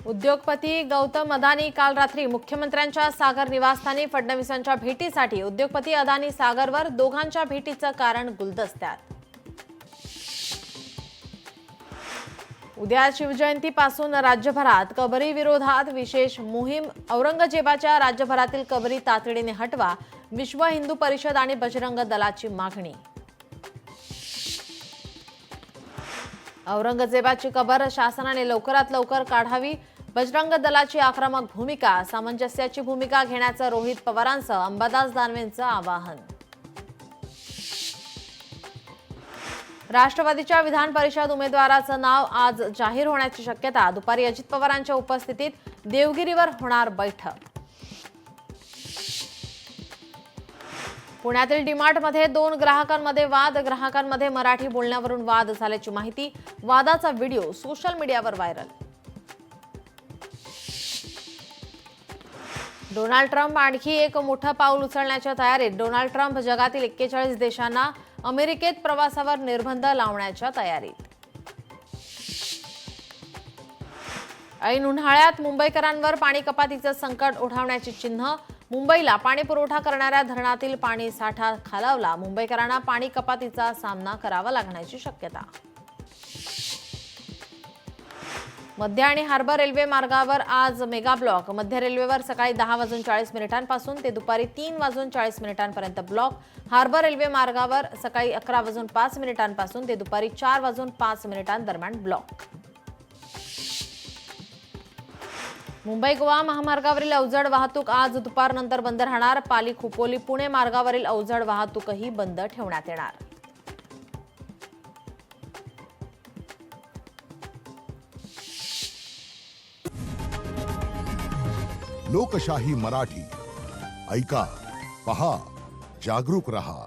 उद्योगपती गौतम अदानी काल रात्री मुख्यमंत्र्यांच्या सागर निवासस्थानी फडणवीसांच्या भेटीसाठी उद्योगपती अदानी सागरवर दोघांच्या भेटीचं कारण गुलदस्त्यात। उद्या शिवजयंतीपासून राज्यभरात कबरी विरोधात विशेष मोहीम। औरंगजेबाच्या राज्यभरातील कबरी तातडीने हटवा, विश्व हिंदू परिषद आणि बजरंग दलाची मागणी। औरंगजेबाची कबर शासनाने लवकरात लवकर काढावी, बजरंग दलाची आक्रमक भूमिका। सामंजस्याची भूमिका घेण्याचं रोहित पवारांचं अंबादास दानवेंचं आवाहन। राष्ट्रवादीच्या विधान परिषद उमेदवाराचं नाव आज जाहीर होण्याची शक्यता। दुपारी अजित पवारांच्या उपस्थितीत देवगिरीवर होणार बैठक। पुण्यातील डीमार्टमध्ये 2 ग्राहकांमध्ये वाद। ग्राहकांमध्ये मराठी बोलण्यावरून वाद झाल्याची माहिती। वादाचा व्हिडिओ सोशल मीडियावर व्हायरल। डोनाल्ड ट्रम्प आणखी एक मोठं पाऊल उचलण्याच्या तयारीत। डोनाल्ड ट्रम्प जगातील 41 देशांना अमेरिकेत प्रवासावर निर्बंध लावण्याच्या तयारीत। ऐन उन्हाळ्यात मुंबईकरांवर पाणी कपातीचं संकट ओढावण्याची चिन्ह। मुंबईला पाणी पुरवठा करणाऱ्या धरणातील पाणी साठा खालावला। मुंबईकरांना पाणी कपातीचा सामना करावा लागण्याची शक्यता। मध्य आणि हार्बर रेल्वे मार्गावर आज मेगा ब्लॉक। मध्य रेल्वेवर सकाळी 10:40 ते दुपारी 3:40 ब्लॉक। हार्बर रेल्वे मार्गावर सकाळी 11:05 ते दुपारी 4:05 दरम्यान ब्लॉक। मुंबई गोवा महामार्गावरील अवजड वाहतूक आज दुपारनंतर बंद राहणार। पाली खोपोली पुणे मार्गावरील अवजड वाहतूकही बंद ठेवण्यात येणार। लोकशाही मराठी ऐका, पहा, जागरूक रहा।